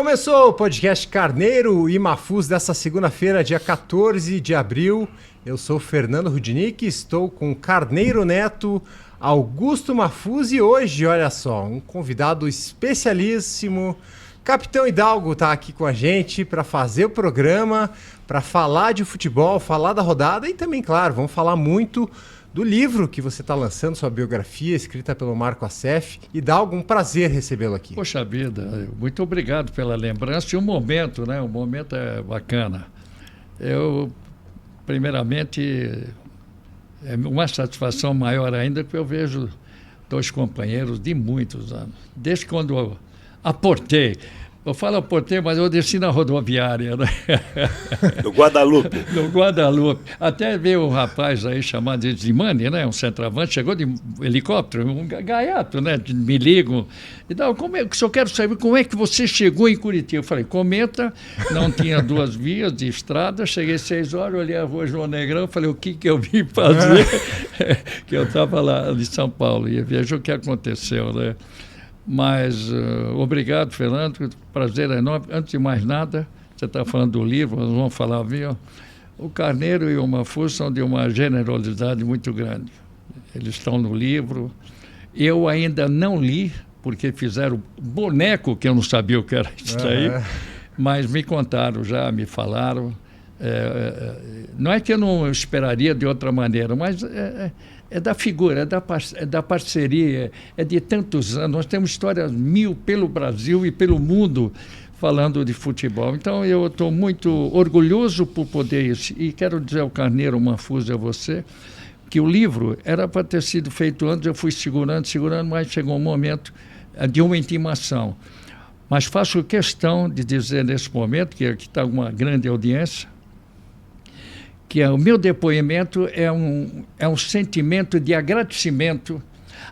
Começou o podcast Carneiro e Mafuz dessa segunda-feira, dia 14 de abril. Eu sou Fernando Rudnick, estou com Carneiro Neto, Augusto Mafuz e hoje, olha só, um convidado especialíssimo. Capitão Hidalgo está aqui com a gente para fazer o programa, para falar de futebol, falar da rodada e também, claro, vamos falar muito do livro que você está lançando, sua biografia, escrita pelo Marco Assef. Hidalgo, um prazer recebê-lo aqui. Poxa vida, muito obrigado pela lembrança e o momento, né? O momento é bacana. Eu, primeiramente, é uma satisfação maior ainda que eu vejo dois companheiros de muitos anos. Desde quando eu aportei. Eu falo aportei, mas eu desci na rodoviária, né? Do Guadalupe. Do Guadalupe. Até veio um rapaz aí chamado Zimani, né? Um centroavante, chegou de helicóptero, um gaiato, né? Me ligam. E tal, como é que eu quero saber como é que você chegou em Curitiba? Eu falei, comenta, não tinha duas vias de estrada, cheguei 6 horas, olhei a rua João Negrão, falei, o que eu vim fazer? Que eu estava lá de São Paulo, e veja o que aconteceu, né? Mas obrigado, Fernando, prazer enorme. Antes de mais nada, você está falando do livro, nós vamos falar, viu? O Carneiro e o Mafuz são de uma generosidade muito grande. Eles estão no livro. Eu ainda não li, porque fizeram boneco, que eu não sabia o que era isso daí, mas me contaram já, me falaram. Não é que eu não esperaria de outra maneira, mas é da figura, é da parceria, é de tantos anos. Nós temos histórias mil pelo Brasil e pelo mundo falando de futebol. Então, eu estou muito orgulhoso por poder isso. E quero dizer ao Carneiro, Mafuz, a você, que o livro era para ter sido feito antes, eu fui segurando, mas chegou um momento de uma intimação. Mas faço questão de dizer nesse momento, que aqui está uma grande audiência, que o meu depoimento é um sentimento de agradecimento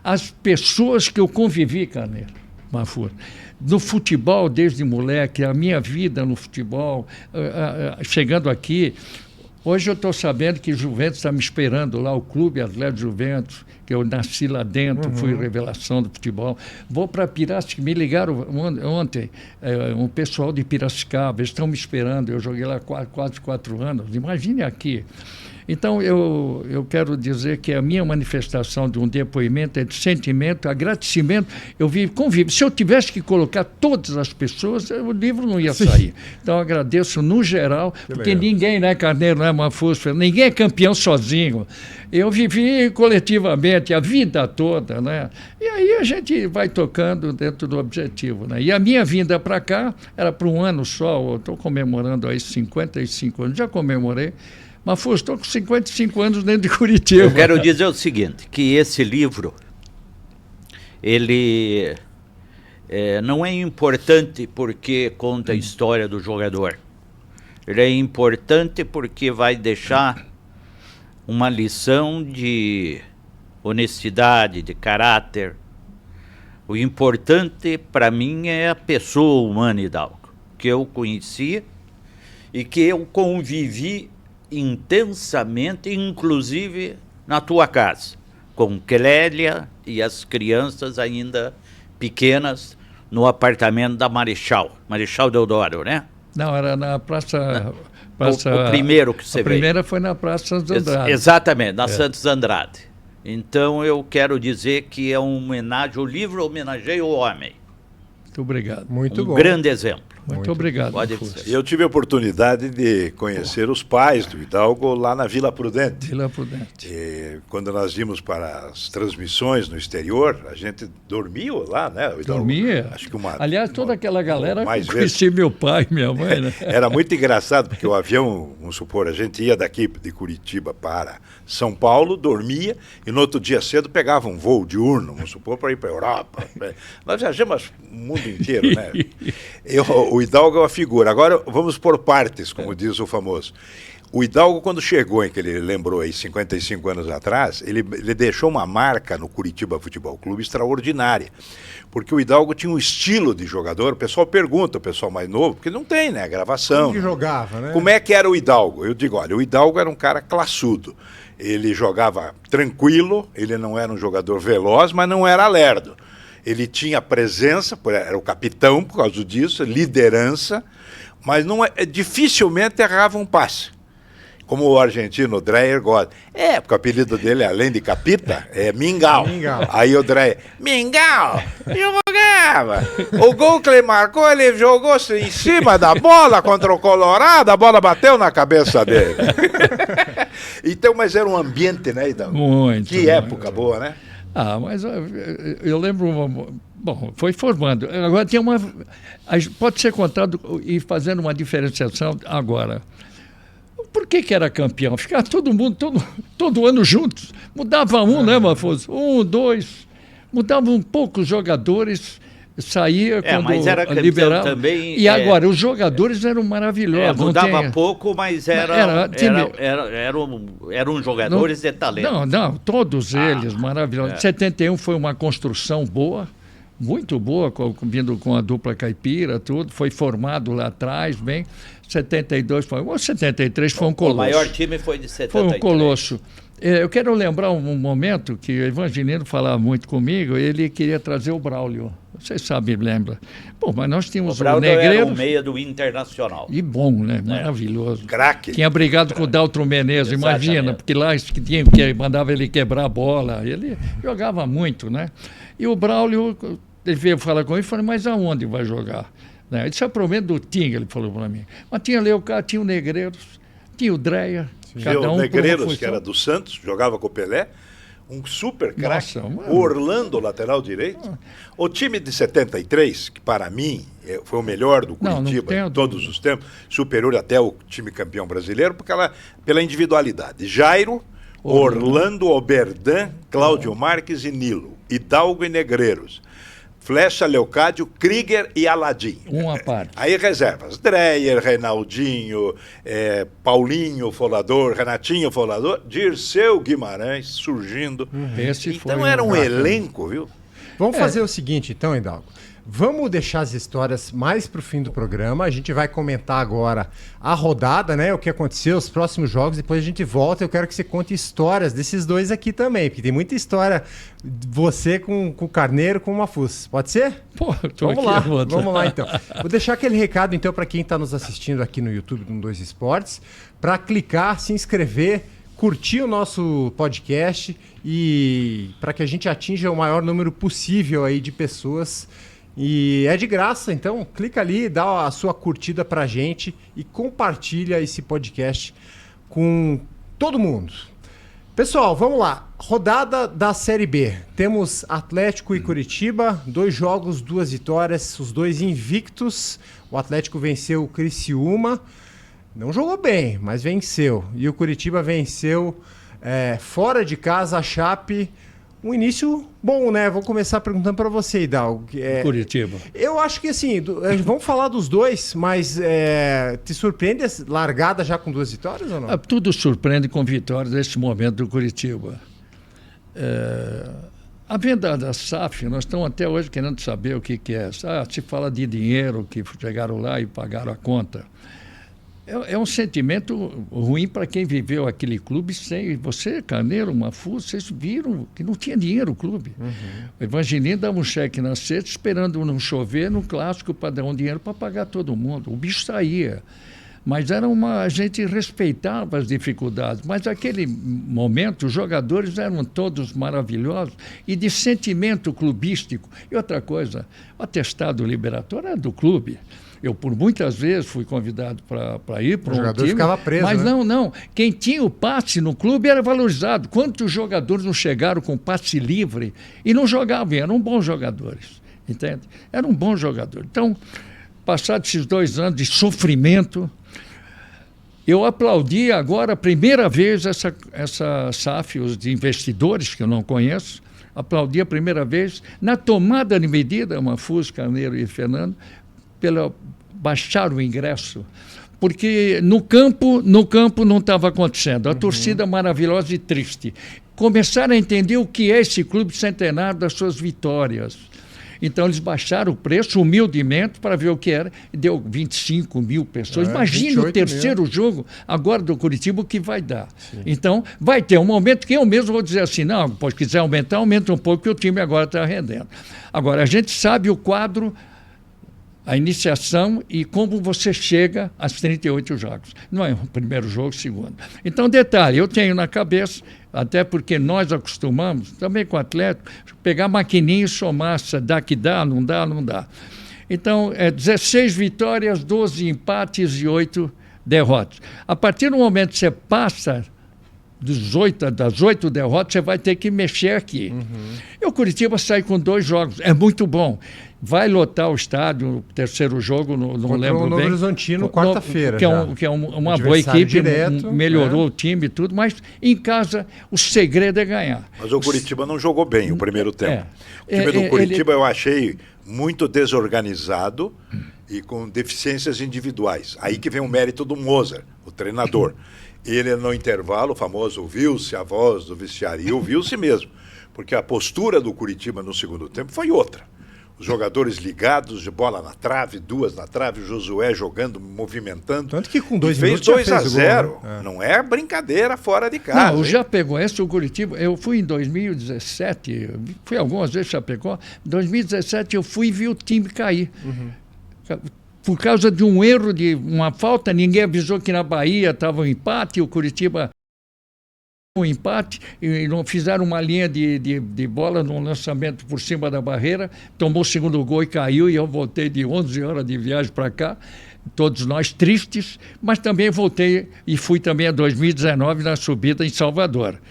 às pessoas que eu convivi, Carneiro, Mafuz. No futebol, desde moleque, a minha vida no futebol, chegando aqui. Hoje eu estou sabendo que Juventus está me esperando lá, o Clube Atlético Juventus, que eu nasci lá dentro, fui revelação do futebol. Vou para Piracicaba, me ligaram ontem, um pessoal de Piracicaba, eles estão me esperando, eu joguei lá quase 4 anos, imagine aqui. Então, eu quero dizer que a minha manifestação de um depoimento é de sentimento, agradecimento. Eu convivo. Se eu tivesse que colocar todas as pessoas, o livro não ia sair. Então, eu agradeço no geral, porque ninguém, né, Carneiro, não é Mafuz, ninguém é campeão sozinho. Eu vivi coletivamente a vida toda, né? E aí a gente vai tocando dentro do objetivo, né? E a minha vinda para cá era para um ano só. Eu estou comemorando aí 55 anos, já comemorei. Mafuz, estou com 55 anos dentro de Curitiba. Eu quero dizer o seguinte, que esse livro, ele não é importante porque conta a história do jogador. Ele é importante porque vai deixar uma lição de honestidade, de caráter. O importante para mim é a pessoa humana, Hidalgo, que eu conhecia e que eu convivi intensamente, inclusive na tua casa, com Clélia e as crianças ainda pequenas no apartamento da Marechal Deodoro, né? Não, era na Praça... O primeiro que você veio. A primeira foi na Praça Santos Andrade. Exatamente, na Santos Andrade. Então eu quero dizer que é uma homenagem, o livro homenageia o homem. Muito obrigado. Muito bom. Um grande exemplo. Muito obrigado. Pode dizer. Eu tive a oportunidade de conhecer os pais do Hidalgo lá na Vila Prudente. Vila Prudente. E quando nós íamos para as transmissões no exterior, a gente dormia lá, né? O Hidalgo, dormia? Acho que Aliás, toda aquela galera mais conhecia meu pai e minha mãe, né? Era muito engraçado, porque o avião, vamos supor, a gente ia daqui de Curitiba para São Paulo, dormia, e no outro dia cedo pegava um voo diurno, vamos supor, para ir para a Europa. Nós viajamos o mundo inteiro, né? O Hidalgo é uma figura. Agora vamos por partes, como diz o famoso. O Hidalgo, quando chegou, em que ele lembrou aí 55 anos atrás, ele deixou uma marca no Curitiba Futebol Clube extraordinária. Porque o Hidalgo tinha um estilo de jogador, o pessoal pergunta, o pessoal mais novo, porque não tem, né, gravação. Como que jogava, né? Como é que era o Hidalgo? Eu digo, olha, o Hidalgo era um cara classudo. Ele jogava tranquilo, ele não era um jogador veloz, mas não era lerdo. Ele tinha presença, era o capitão por causa disso, liderança, mas dificilmente errava um passe. Como o argentino Dreyer gosta. Porque o apelido dele, além de Capita, é Mingau. Aí o Dreyer, Mingau, jogava. O gol que ele marcou, ele jogou em cima da bola contra o Colorado, a bola bateu na cabeça dele. Então, mas era um ambiente, né, Hidalgo? Muito. Que época boa, né? Mas eu lembro... Bom, foi formando. Agora tem uma... Pode ser contado e fazendo uma diferenciação agora. Por que era campeão? Ficava todo mundo, todo ano juntos. Mudava né, Mafuso? 1, 2. Mudavam poucos jogadores, saía quando mas era campeão liberava. Também. E agora, os jogadores eram maravilhosos. Mudava pouco, mas eram jogadores de talento. Não, todos eles maravilhosos. 71 foi uma construção boa. Muito boa, vindo com a dupla caipira, tudo. Foi formado lá atrás, bem. 72 foi... O 73 foi um colosso. O maior time foi de 73. Foi um colosso. Eu quero lembrar um momento que o Evangelino falava muito comigo, ele queria trazer o Braulio. Vocês sabem, lembra? Bom, mas nós tínhamos o Negreiro... era o meia do Internacional. E bom, né? Maravilhoso. Craque. Tinha brigado com o Daltro Menezes, imagina, porque lá que mandava ele quebrar a bola. Ele jogava muito, né? E o Braulio... Ele veio falar comigo e falou, mas aonde vai jogar? Né? Isso é o problema do Tinga, ele falou para mim. Mas tinha Leocádio, tinha o Negreiros, tinha o Dreyer. Cada um o Negreiros, que era do Santos, jogava com o Pelé. Um super craque. O Orlando, lateral direito. O time de 73, que para mim foi o melhor do Curitiba em todos os tempos, superior até o time campeão brasileiro, pela individualidade. Jairo, Orlando, Oberdan, Cláudio Marques e Nilo. Hidalgo e Negreiros. Flecha, Leocádio, Krieger e Aladim. Uma parte. Aí reservas. Dreyer, Reinaldinho, Paulinho Folador, Renatinho Folador, Dirceu Guimarães surgindo. Então era um elenco, viu? Vamos fazer o seguinte, então, Hidalgo. Vamos deixar as histórias mais para o fim do programa. A gente vai comentar agora a rodada, né? O que aconteceu, os próximos jogos. Depois a gente volta. Eu quero que você conte histórias desses dois aqui também, porque tem muita história. Você com o Carneiro, com o Mafuz. Pode ser? Pô, vamos lá então. Vou deixar aquele recado então para quem está nos assistindo aqui no YouTube do 2 Esportes, para clicar, se inscrever, curtir o nosso podcast e para que a gente atinja o maior número possível aí de pessoas. E é de graça, então clica ali, dá a sua curtida pra gente e compartilha esse podcast com todo mundo. Pessoal, vamos lá. Rodada da Série B. Temos Atlético e Curitiba, 2 jogos, 2 vitórias, os dois invictos. O Atlético venceu o Criciúma, não jogou bem, mas venceu. E o Curitiba venceu fora de casa a Chape. Um início bom, né? Vou começar perguntando para você, Hidalgo. Curitiba. Eu acho que assim, vamos falar dos dois, mas te surpreende a largada já com 2 vitórias ou não? Tudo surpreende com vitórias nesse momento do Curitiba. A venda da SAF, nós estamos até hoje querendo saber o que é. Se fala de dinheiro que chegaram lá e pagaram a conta. É um sentimento ruim para quem viveu aquele clube sem... Você, Carneiro, Mafuz, vocês viram que não tinha dinheiro o clube. Uhum. O Evangelino dava um cheque na sexta, esperando não chover no clássico para dar um dinheiro para pagar todo mundo. O bicho saía. Mas a gente respeitava as dificuldades. Mas naquele momento, os jogadores eram todos maravilhosos e de sentimento clubístico. E outra coisa, o atestado liberatório era do clube. Eu, por muitas vezes, fui convidado para ir para um time. O jogador ficava preso, mas né? Não. Quem tinha o passe no clube era valorizado. Quantos jogadores não chegaram com passe livre e não jogavam? Eram bons jogadores, entende? Eram bons jogadores. Então, passados esses 2 anos de sofrimento, eu aplaudi agora, a primeira vez, essa SAF, os investidores, que eu não conheço, aplaudi a primeira vez, na tomada de medida, Mafuz, Carneiro e Fernando, pela baixar o ingresso, porque no campo não estava acontecendo. A torcida maravilhosa e triste. Começaram a entender o que é esse clube centenário das suas vitórias. Então eles baixaram o preço humildemente para ver o que era, e deu 25 mil pessoas. Imagine o terceiro jogo agora do Curitiba, o que vai dar. Sim. Então vai ter um momento que eu mesmo vou dizer assim, não, se quiser aumentar, aumenta um pouco, que o time agora está rendendo. Agora, a gente sabe o quadro, a iniciação e como você chega aos 38 jogos. Não é o primeiro jogo, o segundo. Então, detalhe, eu tenho na cabeça, até porque nós acostumamos, também com o atleta, pegar maquininha e somar, se dá que dá, não dá, não dá. Então, 16 vitórias, 12 empates e 8 derrotas. A partir do momento que você passa das 8 derrotas, você vai ter que mexer aqui. E o Curitiba sai com 2 jogos, é muito bom. Vai lotar o estádio, o terceiro jogo, não lembro bem. Novo Horizontino, quarta-feira. Que é uma boa equipe, direto, melhorou o time e tudo, mas em casa o segredo é ganhar. Mas o Curitiba não jogou bem o primeiro tempo. O time do Curitiba eu achei muito desorganizado e com deficiências individuais. Aí que vem o mérito do Mozart, o treinador. Ele, no intervalo, o famoso ouviu-se a voz do vestiário, e ouviu-se mesmo, porque a postura do Curitiba no segundo tempo foi outra. Os jogadores ligados, de bola na trave, 2 na trave, o Josué jogando, movimentando. Tanto que com 2 minutos fez 2-0. Né? Não é brincadeira fora de casa. Não, já pegou esse o Curitiba. Eu fui em 2017, fui algumas vezes já pegou. Em 2017 eu fui e vi o time cair. Por causa de um erro, de uma falta, ninguém avisou que na Bahia estava um empate, o Curitiba um empate, e não fizeram uma linha de bola no lançamento por cima da barreira, tomou o segundo gol e caiu, e eu voltei de 11 horas de viagem para cá, todos nós tristes, mas também voltei e fui também a 2019 na subida em Salvador.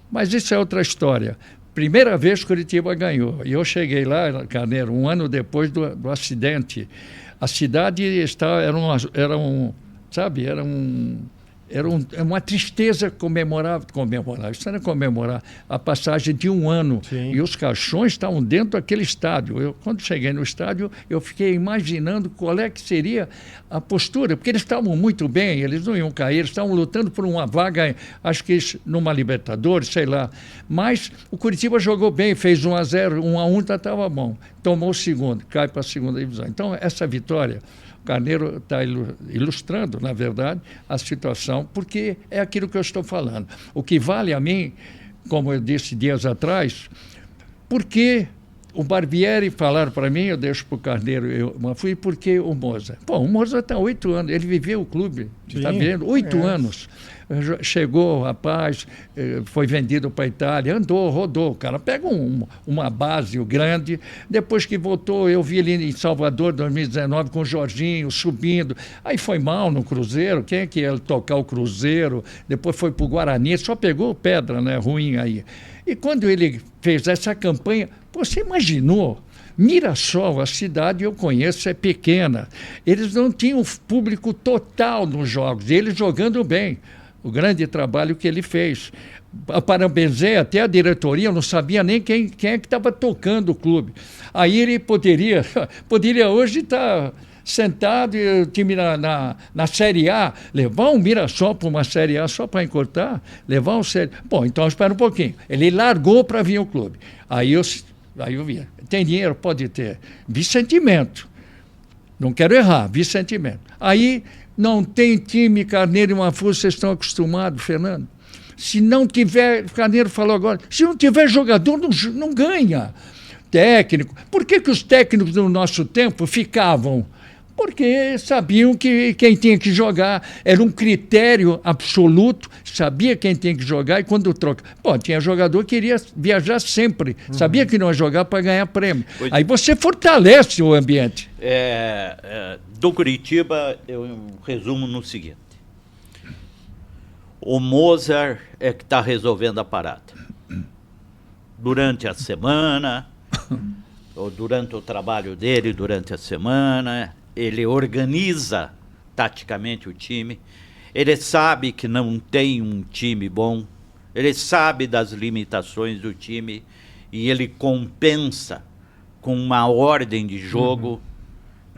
Mas isso é outra história. Primeira vez que Curitiba ganhou, e eu cheguei lá, Carneiro, um ano depois do acidente. A cidade era uma tristeza comemorar, isso era comemorar a passagem de um ano. Sim. E os caixões estavam dentro daquele estádio. Quando cheguei no estádio, eu fiquei imaginando qual é que seria a postura, porque eles estavam muito bem, eles não iam cair, eles estavam lutando por uma vaga, acho que numa Libertadores, sei lá. Mas o Curitiba jogou bem, fez 1-0, 1-1, estava bom. Tomou o segundo, cai para a segunda divisão. Então, essa vitória, o Carneiro está ilustrando, na verdade, a situação, porque é aquilo que eu estou falando. O que vale a mim, como eu disse dias atrás, porque o Barbieri falaram para mim, eu deixo para o Carneiro, fui porque o Mozart. Pô, o Mozart está há 8 anos, ele viveu o clube, está vivendo 8 anos. Chegou o rapaz, foi vendido para a Itália, andou, rodou. O cara pega uma base grande. Depois que voltou, eu vi ele em Salvador, 2019, com o Jorginho, subindo. Aí foi mal no Cruzeiro. Quem é que ia tocar o Cruzeiro? Depois foi para o Guarani, só pegou pedra, né, ruim aí. E quando ele fez essa campanha, você imaginou? Mirassol, a cidade eu conheço, é pequena. Eles não tinham público total nos jogos, eles jogando bem. O grande trabalho que ele fez. Parabenizei até a diretoria, eu não sabia nem quem é que estava tocando o clube. Aí ele poderia hoje estar sentado e o time na Série A, levar um Mirassol para uma Série A só para encurtar, levar um Série... Bom, então espera um pouquinho. Ele largou para vir o clube. Aí eu vi. Tem dinheiro? Pode ter. Vi sentimento. Não quero errar, vi sentimento. Aí não tem time, Carneiro e Mafuz, vocês estão acostumados, Fernando. Se não tiver, Carneiro falou agora, se não tiver jogador, não ganha. Técnico. Por que os técnicos do nosso tempo ficavam? Porque sabiam que quem tinha que jogar era um critério absoluto, sabia quem tinha que jogar e quando troca. Pô, tinha jogador que queria viajar sempre, sabia que não ia jogar para ganhar prêmio. Aí você fortalece o ambiente. Do Curitiba, eu resumo no seguinte. O Mozart é que está resolvendo a parada. Durante a semana, ou durante o trabalho dele, durante a semana, ele organiza taticamente o time, ele sabe que não tem um time bom, ele sabe das limitações do time e ele compensa com uma ordem de jogo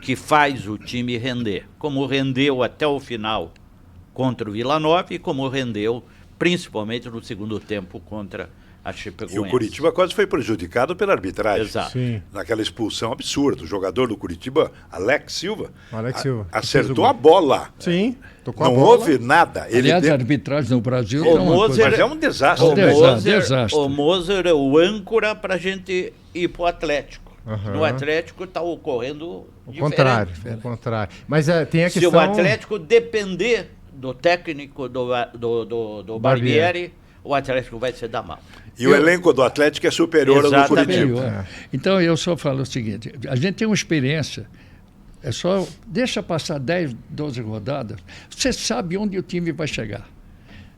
que faz o time render, como rendeu até o final contra o Vila Nova e como rendeu principalmente no segundo tempo contra a Chapecoense. E o Curitiba quase foi prejudicado pela arbitragem. Exato. Sim. Naquela expulsão absurda. O jogador do Curitiba, Alex Silva, acertou Fez a bola. Sim, tocou a Não bola. houve nada. Aliás, deu- a arbitragem no Brasil O é uma Moser- Mas é um desastre. O Desastre. Moser é o âncora para a gente ir para o Atlético. Aham. No Atlético está ocorrendo O diferente. contrário, o contrário. Mas tem a Se questão... o Atlético depender do técnico do Barbieri, o Atlético vai se dar mal. E o elenco do Atlético é superior ao do Exatamente. Curitiba. superior. Então, eu só falo o seguinte, a gente tem uma experiência, é só, deixa passar 10, 12 rodadas, você sabe onde o time vai chegar.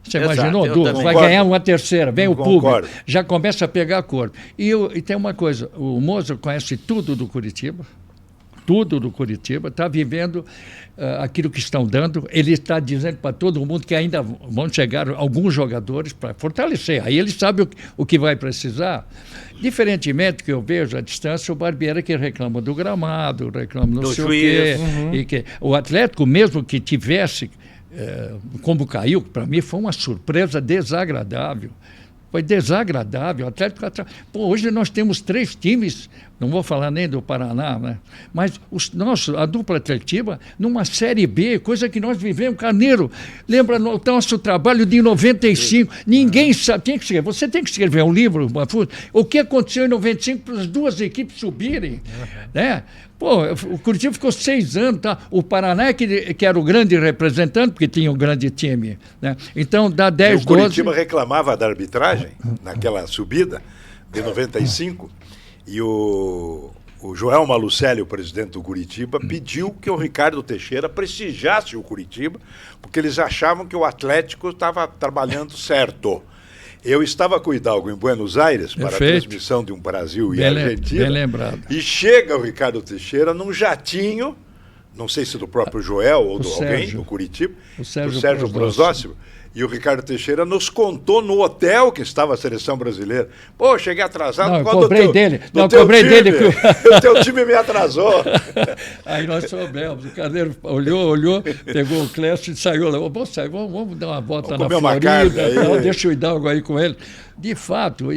Você Exato, imaginou, eu duas, também. vai Concordo. ganhar uma terceira, vem o Concordo. público, já começa a pegar a cor. E tem uma coisa, o Moser conhece tudo do Curitiba, está vivendo aquilo que estão dando, ele está dizendo para todo mundo que ainda vão chegar alguns jogadores para fortalecer, aí ele sabe o que vai precisar. Diferentemente que eu vejo à distância, o Barbieri que reclama do gramado, reclama não Do sei juiz. o quê, e que o Atlético, mesmo que tivesse como caiu, para mim foi uma surpresa desagradável. Foi desagradável. O Atlético, pô, hoje nós temos 3 times, não vou falar nem do Paraná, né? Mas a dupla atletiva, numa Série B, coisa que nós vivemos, Carneiro, lembra o nosso trabalho de 95, ninguém sabe, tem que escrever, você tem que escrever um livro, o que aconteceu em 95 para as duas equipes subirem, né? Pô, o Curitiba ficou 6 anos, tá? O Paraná que era o grande representante, porque tinha um grande time, né? Então dá 10, E o Curitiba 12... reclamava da arbitragem naquela subida de 95 e o Joel Malucelli, o presidente do Curitiba, pediu que o Ricardo Teixeira prestigiasse o Curitiba, porque eles achavam que o Atlético estava trabalhando certo. Eu estava com o Hidalgo em Buenos Aires para a Perfeito. transmissão de um Brasil e Bem Argentina. lembrado. E chega o Ricardo Teixeira num jatinho, não sei se do próprio Joel ou O de alguém, Sérgio. do Curitiba, O Sérgio do Sérgio Prosócio. E o Ricardo Teixeira nos contou no hotel que estava a seleção brasileira. Pô, cheguei atrasado Não, eu por causa cobrei do teu, dele. do Não, eu teu cobrei time. dele. O teu time me atrasou. Aí nós soubemos, o Carneiro olhou, pegou o Clécio e saiu lá. Vamos sair, vamos dar uma volta Vamos na comer uma Florida, carne aí. tal, deixa o Hidalgo aí com ele. De fato,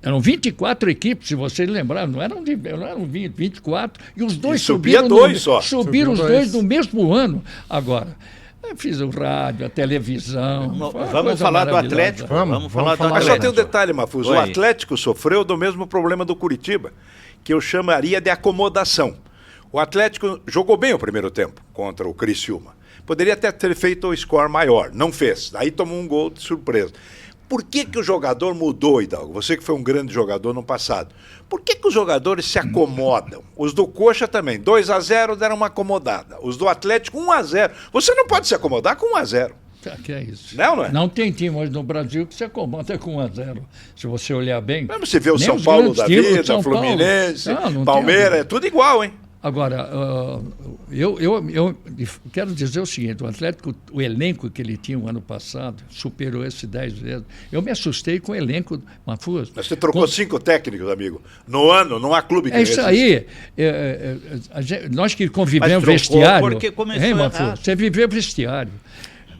eram 24 equipes, se vocês lembrarem, não eram 20, 24, e os dois E subia subiram. dois só. Subiram os Subiu dois dois. no mesmo ano. Agora, eu fiz o rádio, a televisão. foi uma Vamos coisa falar do maravilhosa. Atlético? Vamos falar do falar. Mas só tem um Atlético. detalhe, Mafuso. O Oi. Atlético sofreu do mesmo problema do Curitiba, que eu chamaria de acomodação. O Atlético jogou bem o primeiro tempo contra o Criciúma. Poderia até ter feito o score maior, não fez. Aí tomou um gol de surpresa. Por que o jogador mudou, Hidalgo? Você que foi um grande jogador no passado. Por que os jogadores se acomodam? Os do Coxa também. 2-0 deram uma acomodada. Os do Atlético, 1-0. Você não pode se acomodar com 1-0. Que é isso? Não é? Não tem time hoje no Brasil que se acomoda com 1-0. Se você olhar bem. Mesmo você vê o nem São os Paulo grandes da times, vida, São Paulo. Fluminense, Não tem Palmeiras, a é tudo igual, hein? Agora, eu quero dizer o seguinte, o Atlético, o elenco que ele tinha o ano passado, superou esse 10 vezes. Eu me assustei com o elenco, Mafuso. Mas você trocou 5 técnicos, amigo. No ano, não há clube que É isso resiste. aí. Nós que convivemos Mas trocou vestiário. porque começou hein, Mafuso? errado. Você viveu vestiário.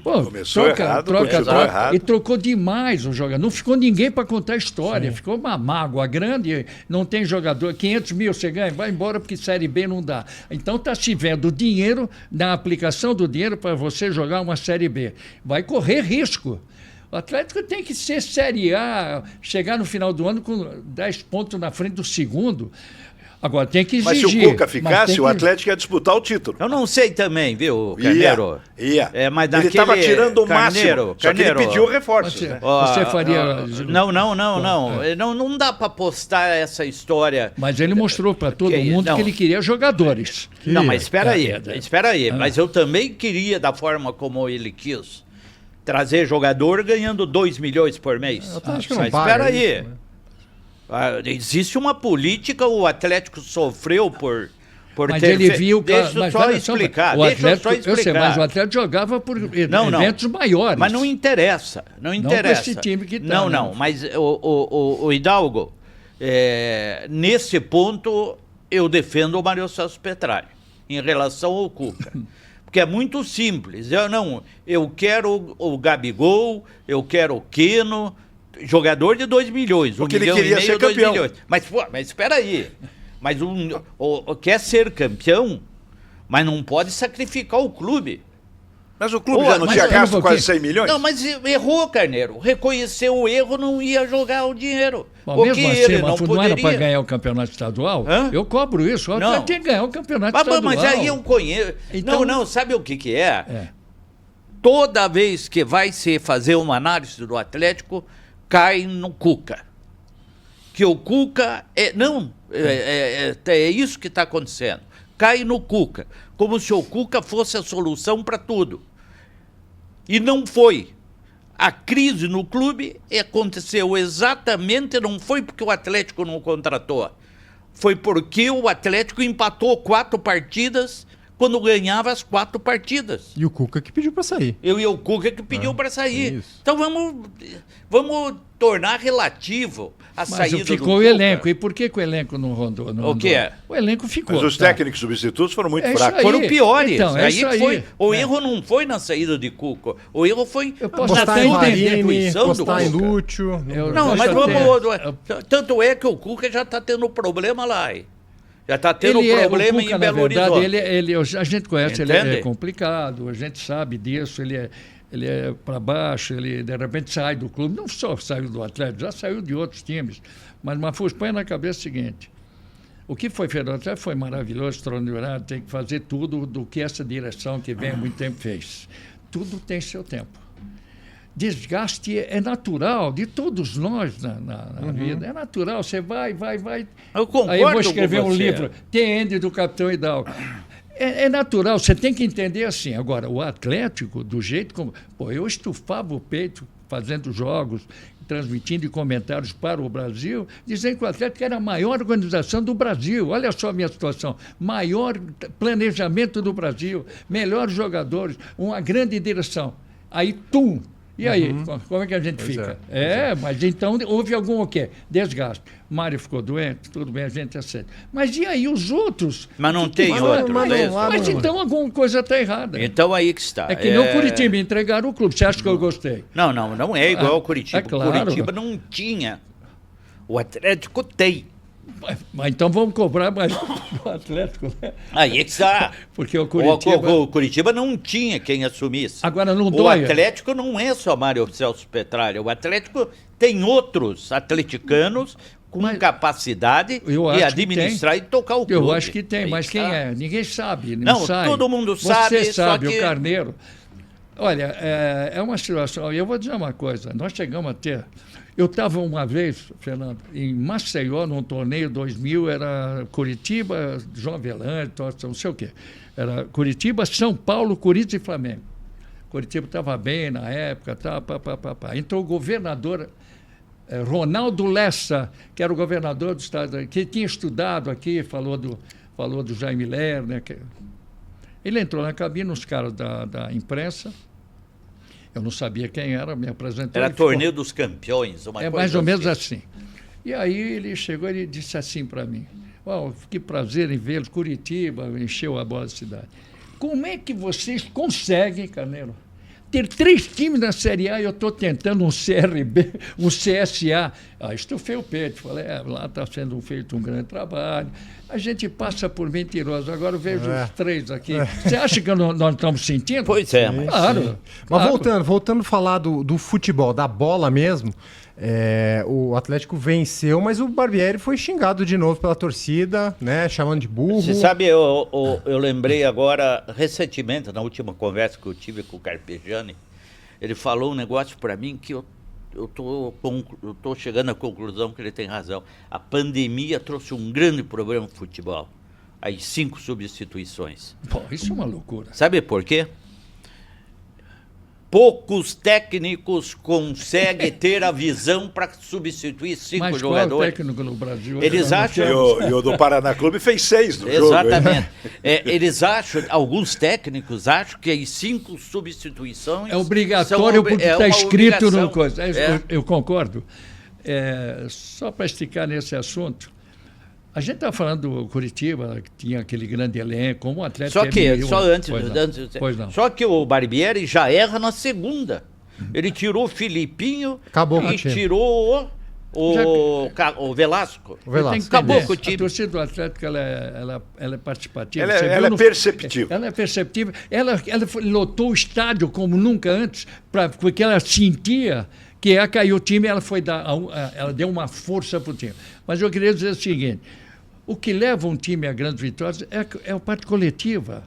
Pô, Começou errado, continuou errado. E trocou demais o jogador. Não ficou ninguém para contar a história. Ficou uma mágoa grande. Não tem jogador. 500 mil você ganha, vai embora porque Série B não dá. Então está se vendo dinheiro na aplicação do dinheiro para você jogar uma Série B. Vai correr risco. O Atlético tem que ser Série A, chegar no final do ano com 10 pontos na frente do segundo. Agora tem que exigir. Mas se o Cuca Mas ficasse, tem o que- Atlético ia disputar o título. Eu não sei também, viu, Carneiro? Ia. Mas Ele naquele... estava tirando o Carneiro, máximo. Só que ele Carneiro, pediu reforços. Você- Né? Você faria- Não dá para postar essa história. Mas ele mostrou para todo Que- mundo não. que ele queria jogadores. Não, mas espera aí, É. espera aí. Mas eu também queria, da forma como ele quis, trazer jogador ganhando 2 milhões por mês. Eu acho que não Mas paga espera aí. isso, né? Existe uma política, o Atlético sofreu por Mas ter ele fe- viu que. Deixa eu mas só olha só, explicar. o Deixa eu Atlético, só explicar. sei, mas o Atlético jogava por eventos maiores. Mas não interessa, não com interessa. esse time que tá, Não, né? não, mas o Hidalgo, nesse ponto, eu defendo o Mário Celso Petralha, em relação ao Cuca. Porque é muito simples. Eu quero o Gabigol, eu quero o Quino, Jogador de 2 milhões, Porque ele 1,5 queria ser 2 campeão. milhões. Mas espera aí. Mas quer ser campeão, mas não pode sacrificar o clube. Mas o clube Pô, já não mas tinha um gasto pouquinho. quase 100 milhões? Não, mas errou, Carneiro. Reconheceu o erro, não ia jogar o dinheiro. Bom, Porque mesmo assim, ele não mas não era para poderia. ganhar o campeonato estadual? Hã? Eu cobro isso. O Não. Atlético tem que ganhar o campeonato Mas, estadual. mas aí eu conheço. Então- Não, sabe o que é? É. Toda vez que vai se fazer uma análise do Atlético, cai no Cuca. Que o Cuca é isso que está acontecendo. Cai no Cuca. Como se o Cuca fosse a solução para tudo. E não foi. A crise no clube aconteceu exatamente, não foi porque o Atlético não contratou. Foi porque o Atlético empatou 4 partidas quando ganhava as 4 partidas. E o Cuca que pediu pra sair. E o Cuca que pediu para sair. isso. Então vamos tornar relativo a Mas saída ficou do o Cuca. elenco. E por que o elenco não rondou? O que é? O elenco ficou. Mas os tá? técnicos substitutos foram muito É isso fracos. aí. Foram piores. Então, é isso aí. Foi, o É. erro não foi na saída de Cuca. O erro foi Eu posso na Postar em até entender. Varini, substituição do postar em Cuca. Lúcio. Eu- Não, Posso mas até- tanto é que o Cuca já está tendo problema lá. Hein? Já está tendo o problema Cuca, em Belo na verdade, Horizonte. a gente conhece, ele Entende? é complicado, a gente sabe disso, ele é para baixo, ele de repente sai do clube, não só saiu do Atlético, já saiu de outros times. Mas Mafuz, põe na cabeça o seguinte: o que foi feito no Atlético foi maravilhoso, extraordinário, tem que fazer tudo do que essa direção que vem há muito tempo fez. Tudo tem seu tempo. Desgaste é natural de todos nós na vida. É natural, você vai. Eu concordo Aí eu vou escrever com um você. livro, T.N. do Capitão Hidalgo. É natural, você tem que entender assim. Agora, o Atlético, do jeito como... Pô, eu estufava o peito fazendo jogos, transmitindo comentários para o Brasil, dizendo que o Atlético era a maior organização do Brasil. Olha só a minha situação. Maior planejamento do Brasil, melhores jogadores, uma grande direção. Aí, tum! E aí, como é que a gente fica? Mas então houve algum o quê? Desgaste. Mário ficou doente, tudo bem, a gente aceita. Mas e aí os outros? Mas não tem Mas outro. não, não é isso? Mas então alguma coisa está errada. Então aí que está. É que nem o Curitiba, entregaram o clube. Você acha que eu gostei? Não é igual ao Curitiba. é claro. O Curitiba não tinha. O Atlético tem. Mas então vamos cobrar mais do Atlético, né? Aí que está. Porque o Curitiba... O Curitiba não tinha quem assumisse. Agora não O dói. Atlético não é só Mário Celso Petralha. O Atlético tem outros atleticanos com capacidade eu de acho que administrar e tocar o clube. Eu acho que tem, Aí mas quem está. é? Ninguém sabe. Não, sai. todo mundo sabe, Você só sabe, que- o Carneiro. Olha, é uma situação. Eu vou dizer uma coisa. Nós chegamos a ter. Eu estava uma vez, Fernando, em Maceió, num torneio 2000, era Curitiba, João Avelange, não sei o quê. Era Curitiba, São Paulo, Corinthians e Flamengo. Curitiba estava bem na época, tá, pá. Entrou o governador Ronaldo Lessa, que era o governador do estado, que tinha estudado aqui, falou do Jaime Lerner. Ele entrou na cabine, os caras da imprensa. Eu não sabia quem era, me apresentou. Era ele ficou- torneio dos campeões, uma coisa mais ou menos assim. assim. E aí ele chegou e disse assim para mim: que prazer em vê-los, Curitiba, encheu a bola da cidade. Como é que vocês conseguem, Carneiro, ter 3 times na Série A e eu estou tentando um CRB, um CSA? Estufei o peito, falei, lá está sendo feito um grande trabalho. A gente passa por mentirosos. Agora eu vejo os 3 aqui. Você acha que nós estamos sentindo? Pois é, mas... Claro. Mas claro. voltando a falar do futebol, da bola mesmo, o Atlético venceu, mas o Barbieri foi xingado de novo pela torcida, né? Chamando de burro. Você sabe, eu lembrei agora, recentemente, na última conversa que eu tive com o Carpegiani, ele falou um negócio para mim que eu tô chegando à conclusão que ele tem razão. A pandemia trouxe um grande problema no futebol. As 5 substituições. Pô, isso é uma loucura. Sabe por quê? Poucos técnicos conseguem ter a visão para substituir 5 Mas qual jogadores. técnico no Brasil? Eles Eu não acham- quero- E o do Paraná Clube fez 6 no jogo. hein? Exatamente. Eles acham, alguns técnicos acham que as 5 substituições É obrigatório porque está uma escrito obrigação. no coisa. É. Eu concordo. Só para esticar nesse assunto, a gente está falando do Curitiba, que tinha aquele grande elenco, como o Atlético. Só que, é meio- só antes, Pois não. Pois não. Só que o Barbieri já erra na segunda. Ele tirou o Filipinho Acabou com o e time. tirou o Velasco. O Velasco. Tem que Acabou entender, com o time. A torcida do Atlético ela é participativa. Ela Você é viu perceptível. Ela é perceptível. Ela lotou o estádio como nunca antes, porque ela sentia que ia cair o time, ela deu uma força para o time. Mas eu queria dizer o seguinte, o que leva um time a grandes vitórias é a parte coletiva.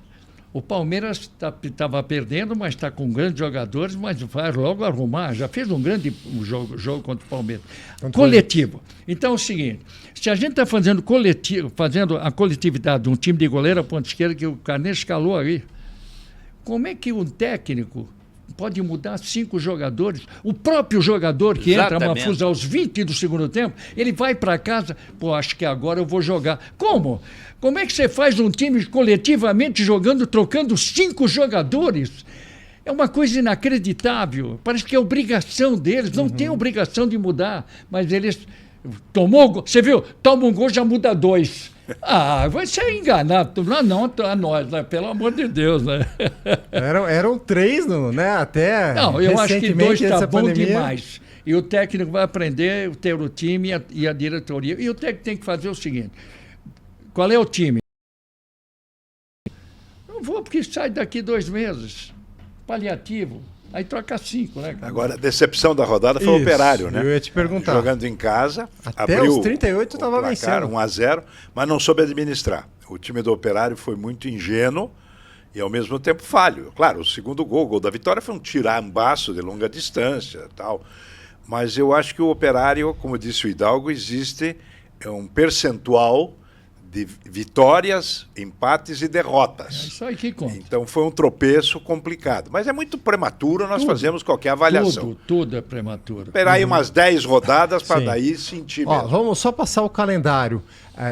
O Palmeiras estava perdendo, mas está com grandes jogadores, mas vai logo arrumar. Já fez um grande jogo contra o Palmeiras. Coletivo. Então é o seguinte, se a gente está fazendo a coletividade de um time de goleiro à ponta esquerda, que o Carneiro escalou aí, como é que um técnico pode mudar 5 jogadores? O próprio jogador que entra Mafuz aos 20 do segundo tempo, ele vai para casa, acho que agora eu vou jogar. Como? Como é que você faz um time coletivamente jogando, trocando 5 jogadores? É uma coisa inacreditável. Parece que é obrigação deles, não tem obrigação de mudar, mas eles você viu? Toma um gol, já muda 2. Vai ser enganado. Não a nós, né? Pelo amor de Deus, né? Eram 3, né? Até não, eu acho que 2 está bom pandemia. demais. E o técnico vai aprender a ter o time e a diretoria. E o técnico tem que fazer o seguinte, qual é o time? Não vou porque sai daqui 2 meses. Paliativo. Aí troca 5, né? Agora, a decepção da rodada foi o Operário, né? Eu ia te perguntar. Jogando em casa, até abriu os 38 estava vencendo. 1-0, mas não soube administrar. O time do Operário foi muito ingênuo e, ao mesmo tempo, falho. Claro, o segundo gol, o gol da vitória, foi um tirambaço de longa distância e tal. Mas eu acho que o Operário, como disse o Hidalgo, existe um percentual de vitórias, empates e derrotas. Isso aí que conta. Então foi um tropeço complicado. Mas é muito prematuro nós fazemos qualquer avaliação. Tudo é prematuro. Esperar aí umas 10 rodadas para Sim. daí sentir mesmo. Vamos só passar o calendário.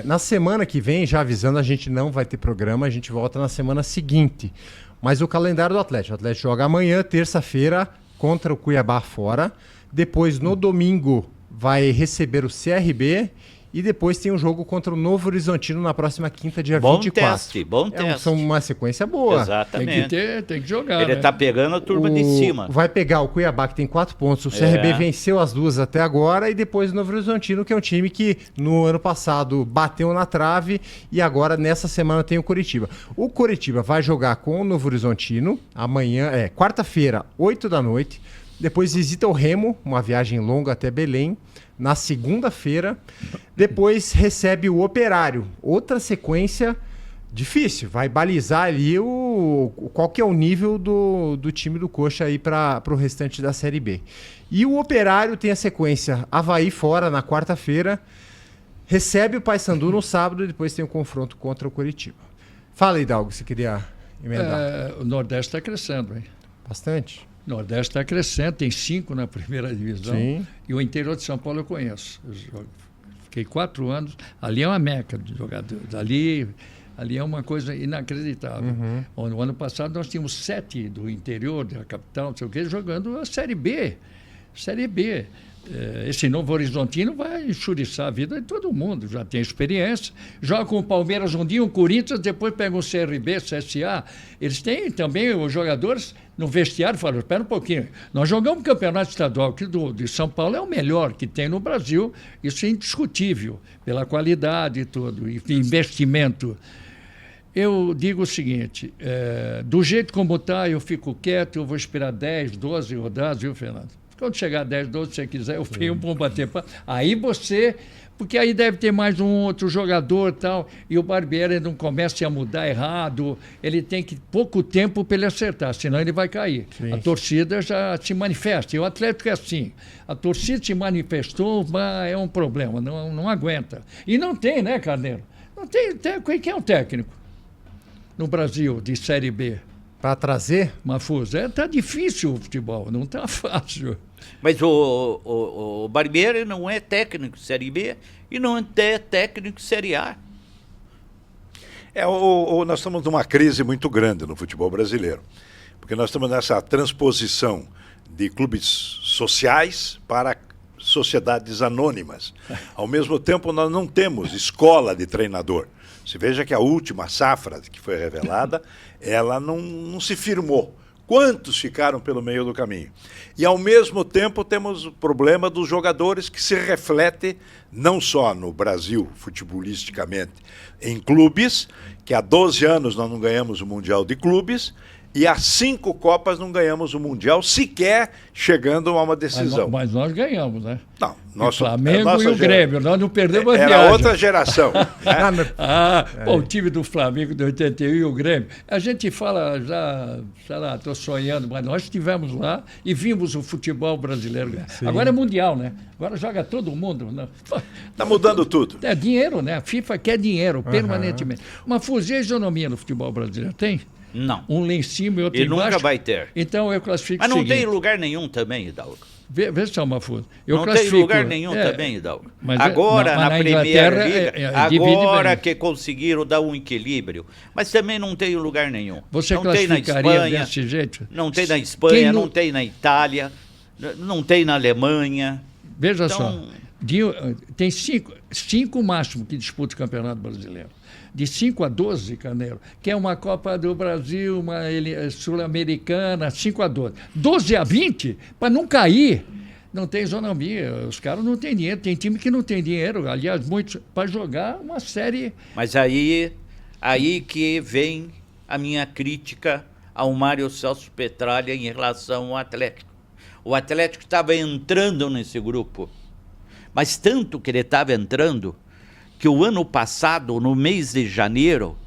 Na semana que vem, já avisando, a gente não vai ter programa, a gente volta na semana seguinte. Mas o calendário do Atlético. O Atlético joga amanhã, terça-feira, contra o Cuiabá fora. Depois, no domingo, vai receber o CRB. E depois tem um jogo contra o Novo Horizontino na próxima quinta, dia 24. Bom teste. Uma sequência boa. Exatamente. Tem que jogar. Ele está pegando a turma de cima. Vai pegar o Cuiabá, que tem 4 pontos. O CRB venceu as 2 até agora. E depois o Novo Horizontino, que é um time que no ano passado bateu na trave. E agora, nessa semana, tem o Coritiba. O Coritiba vai jogar com o Novo Horizontino amanhã, quarta-feira, 8 da noite. Depois visita o Remo, uma viagem longa até Belém, na segunda-feira. Depois recebe o Operário. Outra sequência difícil. Vai balizar ali qual que é o nível do time do Coxa aí para o restante da Série B. E o Operário tem a sequência Avaí fora na quarta-feira. Recebe o Paysandu no sábado e depois tem o confronto contra o Coritiba. Fala, Hidalgo, você queria emendar? O Nordeste está crescendo, hein? Bastante. O Nordeste está crescendo, tem 5 na primeira divisão. Sim. E o interior de São Paulo eu conheço. Fiquei 4 anos. Ali é uma meca de jogadores. Ali é uma coisa inacreditável. No ano passado nós tínhamos 7 do interior, da capital, não sei o quê, jogando a Série B. Série B. Esse Novo Horizontino vai enxuriçar a vida de todo mundo, já tem experiência. Joga com o Palmeiras um dia, o Corinthians, depois pega um CRB, CSA. Eles têm também os jogadores no vestiário, falam, espera um pouquinho, nós jogamos campeonato estadual, que de São Paulo é o melhor que tem no Brasil, isso é indiscutível, pela qualidade e tudo, e investimento. Eu digo o seguinte, do jeito como está, eu fico quieto, eu vou esperar 10, 12 rodadas, viu, Fernando? Quando chegar a 10, 12, se você quiser, eu venho para bater papo. Aí porque aí deve ter mais um outro jogador e tal, e o Barbieri não começa a mudar errado, ele tem pouco tempo para ele acertar, senão ele vai cair. Sim. A torcida já se manifesta, e o Atlético é assim, a torcida se manifestou, mas é um problema, não aguenta. E não tem, né, Carneiro? Não tem, quem é o técnico no Brasil de Série B? Para trazer? Mafuz, tá difícil o futebol, não tá fácil. Mas o Barbieri não é técnico de Série B e não é técnico de Série A. Nós estamos numa crise muito grande no futebol brasileiro, porque nós estamos nessa transposição de clubes sociais para sociedades anônimas. Ao mesmo tempo, nós não temos escola de treinador. Você veja que a última safra que foi revelada, ela não se firmou Quantos ficaram pelo meio do caminho? E, ao mesmo tempo, temos o problema dos jogadores que se reflete não só no Brasil, futebolisticamente, em clubes, que há 12 anos nós não ganhamos o Mundial de Clubes, e há 5 Copas não ganhamos o Mundial, sequer chegando a uma decisão. Mas nós ganhamos, né? Não, o Flamengo e o Grêmio, nós não perdemos a viagem. Era outra geração. Né? Pô, o time do Flamengo de 81 e o Grêmio. A gente fala já, sei lá, estou sonhando, mas nós estivemos lá e vimos o futebol brasileiro. Sim. Agora é mundial, né? Agora joga todo mundo. Né? Está mudando tudo. É dinheiro, né? A FIFA quer dinheiro permanentemente. Uma fusão e isonomia no futebol brasileiro tem? Não. Um lá em cima e outro e embaixo. Nunca vai ter. Então eu classifico Mas não o seguinte. tem lugar nenhum também, Hidalgo. Vê se é uma fusa. Não tem lugar nenhum também, Hidalgo. Agora, na Premier League, agora bem. que conseguiram dar um equilíbrio. Mas também não tem lugar nenhum. Você não tem na Espanha, desse jeito? Não tem na Espanha, não tem na Itália, não tem na Alemanha. Veja só, tem cinco máximo que disputam o Campeonato Brasileiro. De 5 a 12, Carneiro, que é uma Copa do Brasil, uma Sul-Americana, 5 a 12. 12 a 20, para não cair, não tem isonomia. Os caras não têm dinheiro, tem time que não tem dinheiro, aliás, muitos, para jogar uma série. Mas aí que vem a minha crítica ao Mário Celso Petralha em relação ao Atlético. O Atlético estava entrando nesse grupo, mas tanto que ele estava entrando, que o ano passado, no mês de janeiro,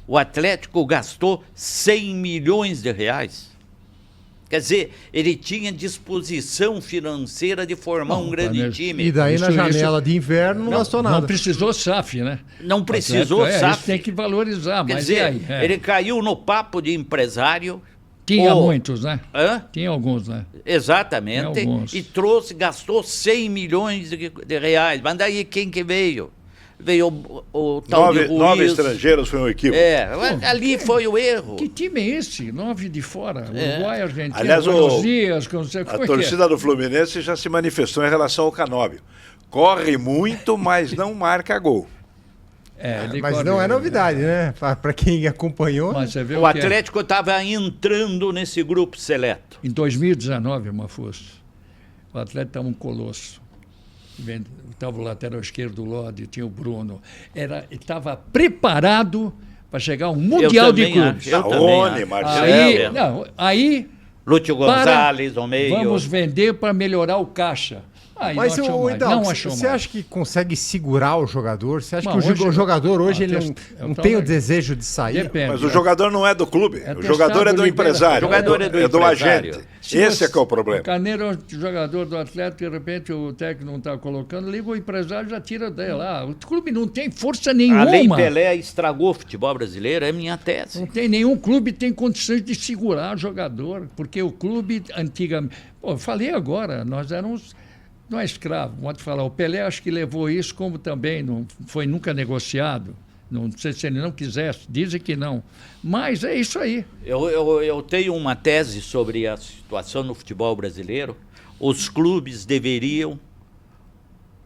o Atlético gastou 100 milhões de reais. Quer dizer, ele tinha disposição financeira de formar um grande time. E daí na janela de inverno não gastou nada. Não precisou SAF, né? Não precisou SAF. Isso tem que valorizar. Quer mas dizer, e aí? Ele caiu no papo de empresário. Tinha muitos, né? Hã? Tinha alguns, né? Exatamente. E gastou 100 milhões de reais. Mas daí quem que veio? Veio o tal de Ruiz. 9 estrangeiros foi um equívoco. Ali foi o erro. Que time é esse? 9 de fora. Uruguai, Argentina, aliás, Buenos Dias, a torcida do Fluminense já se manifestou em relação ao Canóbio. Corre muito, mas não marca gol. Mas não é novidade, né? Para quem acompanhou. Mas você vê o Atlético estava entrando nesse grupo seleto. Em 2019, Mafuz, o Atlético estava um colosso. Estava o lateral esquerdo do Lodi, tinha o Bruno. Estava preparado para chegar ao Mundial de Clubes. Aí Lúcio Gonzalez, ao meio. Vamos vender para melhorar o caixa. Mas você acha que consegue segurar o jogador? Você acha que o jogador hoje ele não tem o desejo de sair? Depende. Mas o jogador não é do clube. O jogador é do empresário. O jogador é do agente. Esse é que é o problema. O Carneiro é um jogador do Atlético, de repente o técnico não está colocando, liga o empresário já tira dela. O clube não tem força nenhuma. A Lei Pelé estragou o futebol brasileiro, é minha tese. Não tem nenhum clube que tem condições de segurar o jogador, porque o clube antigamente... eu falei agora, nós éramos... Não é escravo, pode falar. O Pelé acho que levou isso como também não foi nunca negociado. Não sei se ele não quisesse, dizem que não. Mas é isso aí. Eu tenho uma tese sobre a situação no futebol brasileiro. Os clubes deveriam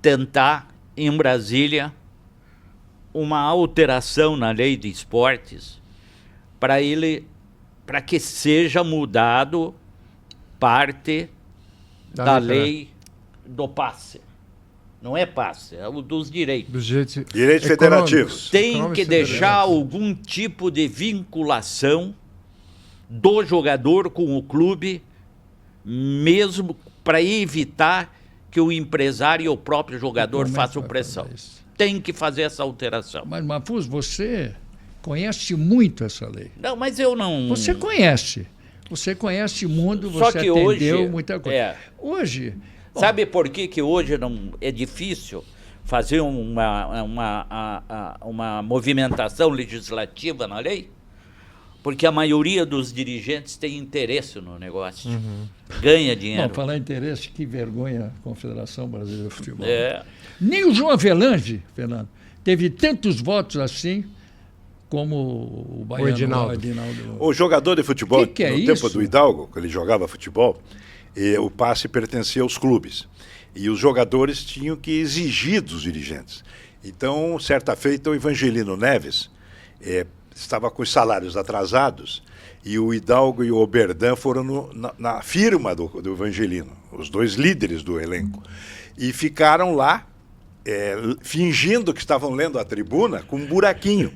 tentar, em Brasília, uma alteração na lei de esportes para que seja mudado parte da lei do passe. Não é passe, é o dos direitos. Direitos federativos. Tem que deixar algum tipo de vinculação do jogador com o clube, mesmo para evitar que o empresário e o próprio jogador façam pressão. Tem que fazer essa alteração. Mas, Mafuz, você conhece muito essa lei. Não, mas eu não... Você conhece o mundo, você atendeu hoje, muita coisa. Hoje... Sabe por que hoje não é difícil fazer uma movimentação legislativa na lei? Porque a maioria dos dirigentes tem interesse no negócio. Ganha dinheiro. Bom, falar em interesse, que vergonha a Confederação Brasileira de Futebol. Nem o João Avelange, Fernando, teve tantos votos assim como o baiano. O Edinaldo. O jogador de futebol, no tempo do Hidalgo, quando ele jogava futebol, o passe pertencia aos clubes. E os jogadores tinham que exigir dos dirigentes. Então, certa feita, o Evangelino Neves estava com os salários atrasados E o Hidalgo e o Oberdan foram na firma do Evangelino, os dois líderes do elenco. E ficaram lá, fingindo que estavam lendo a tribuna, com um buraquinho,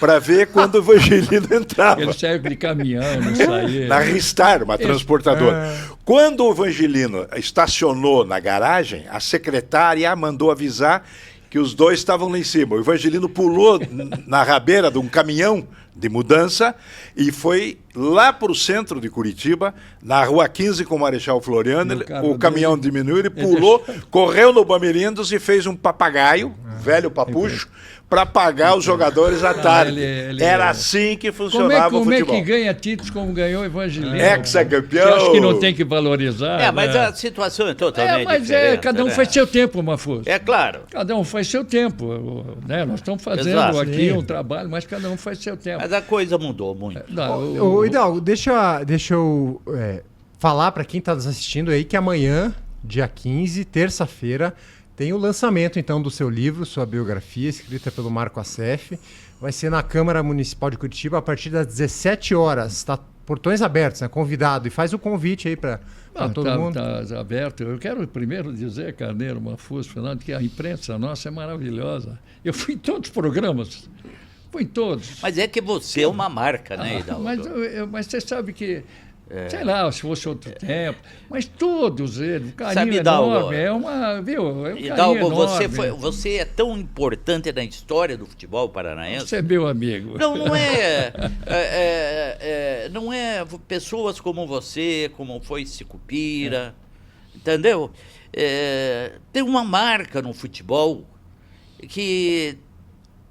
para ver quando o Evangelino entrava. Ele serve de caminhão, não saía. Na Ristar, uma transportadora. Quando o Evangelino estacionou na garagem, a secretária mandou avisar que os dois estavam lá em cima. O Evangelino pulou na rabeira de um caminhão de mudança e foi lá para o centro de Curitiba, na Rua 15 com o Marechal Floriano. O caminhão diminuiu, ele pulou, correu no Bamirindos e fez um papagaio, velho papucho, para pagar os jogadores à tarde. Era assim que funcionava o futebol. Como é que ganha títulos como ganhou o Evangelino? Ex-campeão. Eu acho que não tem que valorizar. Mas a situação é totalmente diferente. Cada um faz seu tempo, Mafuso. É claro. Cada um faz seu tempo. Né? Nós estamos fazendo aqui um trabalho, mas cada um faz seu tempo. Mas a coisa mudou muito. Ô, Hidalgo, deixa eu falar para quem está nos assistindo aí que amanhã, dia 15, terça-feira, tem o lançamento, então, do seu livro, sua biografia, escrita pelo Marco Assef. Vai ser na Câmara Municipal de Curitiba a partir das 17 horas. Está portões abertos, né? Convidado. E faz o convite aí para todo mundo. Está aberto. Eu quero primeiro dizer, Carneiro, Mafuso, Fernando, que a imprensa nossa é maravilhosa. Eu fui em todos os programas. Fui em todos. Mas é que você é uma marca, né, Hidalgo? Mas você sabe que... Sei lá, se fosse outro tempo, mas todos eles, um carinho enorme, é um Hidalgo, carinho enorme. Você é tão importante na história do futebol paranaense. Você é meu amigo. Não é pessoas como você, como foi Sicupira, entendeu? Tem uma marca no futebol que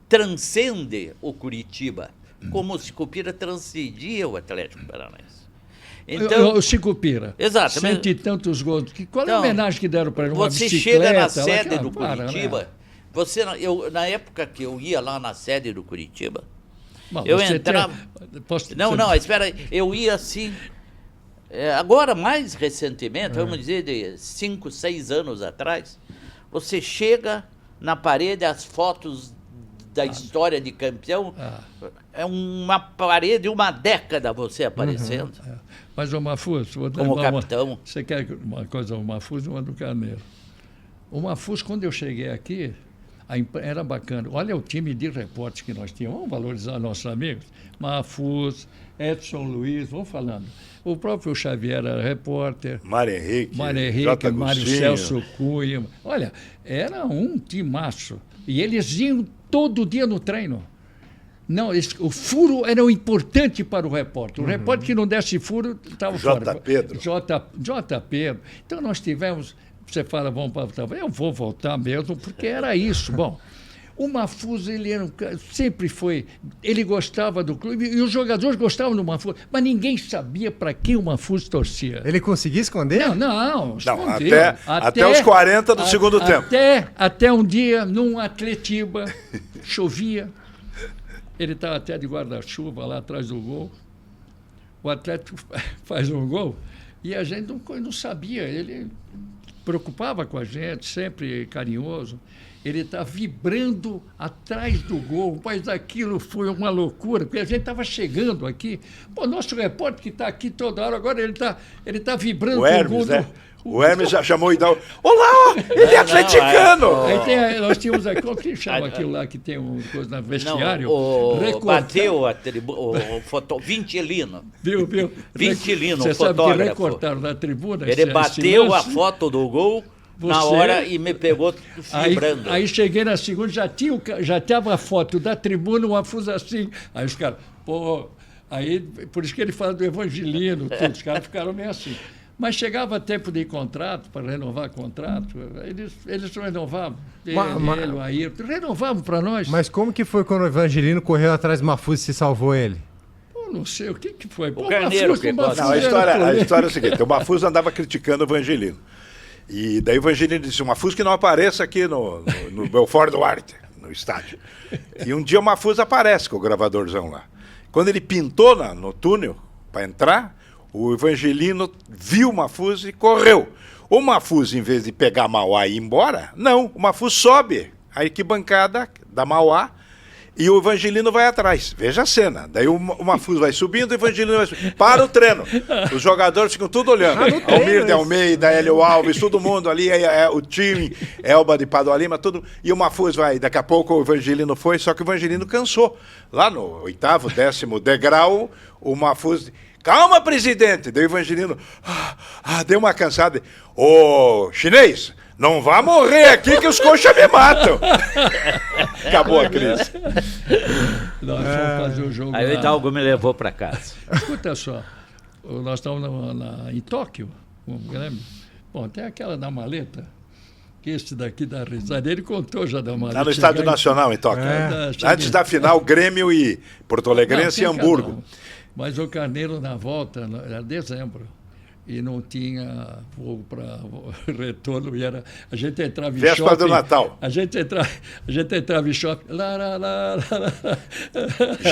transcende o Curitiba, como o Sicupira transcendia o Atlético Paranaense. Então, o Sicupira. Exato. 100 e tantos gols. Qual é a homenagem que deram para ele? Uma você bicicleta? Chega na sede do Curitiba. Né? Na época que eu ia lá na sede do Curitiba, Bom, eu entrava. Espera aí. Eu ia assim. Agora, mais recentemente, vamos dizer, de 5, 6 anos atrás, você chega na parede, as fotos da história de campeão, é uma parede, uma década você aparecendo. Mas o Mafuso, vou dar como capitão. Você quer uma coisa, o Mafuso e uma do Carneiro. O Mafuso, quando eu cheguei aqui, era bacana. Olha o time de repórteres que nós tínhamos. Vamos valorizar nossos amigos. Mafuso, Edson Luiz, vamos falando. O próprio Xavier era repórter. Mário Henrique, Mário Celso Cunha. Olha, era um timaço. E eles iam todo dia no treino. Não, o furo era o importante para o repórter. O repórter que não desse furo estava fora. J. Pedro. Então nós tivemos... Você fala, vamos para... Eu vou voltar mesmo, porque era isso. Bom, o Mafuso, ele era sempre foi... Ele gostava do clube e os jogadores gostavam do Mafuso, mas ninguém sabia para quem o Mafuso torcia. Ele conseguia esconder? Não, até os 40 do segundo tempo. Até um dia, num Atletiba, chovia. Ele estava até de guarda-chuva lá atrás do gol. O Atlético faz um gol e a gente não sabia. Ele preocupava com a gente, sempre carinhoso. Ele está vibrando atrás do gol, mas aquilo foi uma loucura, porque a gente estava chegando aqui. Pô, nosso repórter que está aqui toda hora, agora ele tá vibrando o Hermes, com o gol. Né? O Hermes já chamou o Hidalgo. Olá, ele é atleticano! Aí nós tínhamos aqui, o que chama aquilo lá que tem uma coisa no vestiário? Bateu o Vintilino. Viu? Vintilino, o fotógrafo. Você sabe que recortaram na tribuna? Ele bateu a foto do gol na hora e me pegou vibrando. Aí cheguei na segunda, já estava a foto da tribuna, uma fusa assim. Aí os caras, aí por isso que ele fala do Evangelino, tudo, os caras ficaram meio assim. Mas chegava tempo de contrato, para renovar contrato, eles renovavam. O Ayrton, renovavam para nós. Mas como que foi quando o Evangelino correu atrás do Mafuso e se salvou ele? Não sei, o que foi? O Carneiro que Não, a história é a seguinte, o Mafuso andava criticando o Evangelino. E daí o Evangelino disse, o Mafuso que não apareça aqui no Belfort Duarte, no estádio. E um dia o Mafuso aparece com o gravadorzão lá. Quando ele pintou no túnel para entrar, o Evangelino viu o Mafuso e correu. O Mafuso, em vez de pegar Mauá e ir embora, não, o Mafuso sobe a arquibancada da Mauá e o Evangelino vai atrás. Veja a cena. Daí o Mafuz vai subindo, o Evangelino vai subindo. Para o treino. Os jogadores ficam tudo olhando. Almir de Almeida, Hélio Alves, todo mundo ali, o time, Elba de Padua Lima, tudo. E o Mafuz vai. Daqui a pouco o Evangelino foi, só que o Evangelino cansou. Lá no 8º, 10º degrau, o Mafuz... Calma, presidente! Daí o Evangelino deu uma cansada. Ô, chinês, não vá morrer aqui que os coxas me matam. Acabou a crise. Nós fomos fazer o jogo Aí o lá. Hidalgo me levou para casa. Escuta só, nós estávamos em Tóquio, lembra? Bom, tem aquela da maleta, que esse daqui dá risada. Ele contou já da maleta. Lá no Estádio Nacional, em Tóquio. Antes da final, Grêmio e Porto Alegrense e Hamburgo. Mas o Carneiro, na volta, era dezembro, e não tinha voo para retorno, e era, a gente entrava em Véspera shopping... do Natal. A gente entrava em shopping...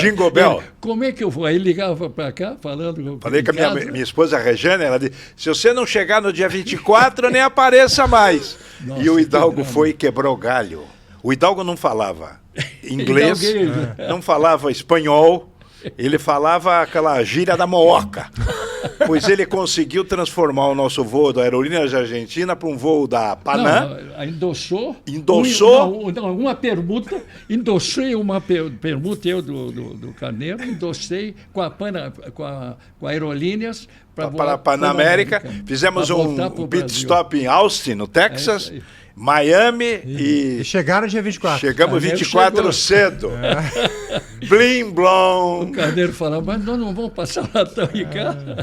Jingle Bell. Como é que eu vou? Aí ligava para cá, falando... Falei com a minha esposa, a Regiane, ela disse, se você não chegar no dia 24, nem apareça mais. Nossa, e o Hidalgo foi e quebrou galho. O Hidalgo não falava inglês, não falava espanhol, ele falava aquela gíria da mooca. Pois ele conseguiu transformar o nosso voo da Aerolíneas Argentina para um voo da Panam. Não, endossou. Uma permuta. Endossei uma permuta, eu do Carneiro, endossei com a Aerolíneas para a Panamérica. Fizemos um pit stop em Austin, no Texas. Miami e chegaram dia 24. Chegamos 24 cedo. Blim, blom. O Carneiro falava, mas nós não vamos passar Natal em casa.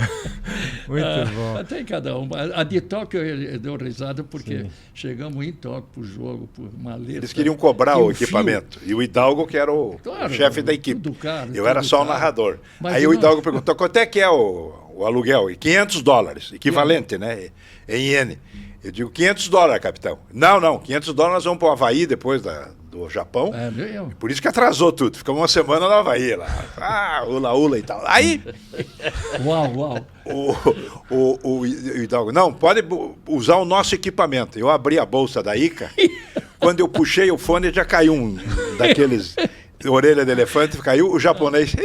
Muito bom. Até cada um. A de Tóquio deu risada porque chegamos em Tóquio para o jogo, por maleta. Eles queriam cobrar o equipamento. E o Hidalgo, que era o chefe da equipe. Caro, eu era só o narrador. Mas aí o Hidalgo perguntou, quanto é que é o aluguel? $500, equivalente, né? Em iene. Eu digo, $500, capitão. Não, $500 nós vamos para o Havaí depois do Japão. Por isso que atrasou tudo. Ficamos uma semana no Havaí lá. Ula e tal. Aí... Uau. O Hidalgo, não, pode usar o nosso equipamento. Eu abri a bolsa da Ica, quando eu puxei o fone já caiu um daqueles orelha de elefante, caiu o japonês.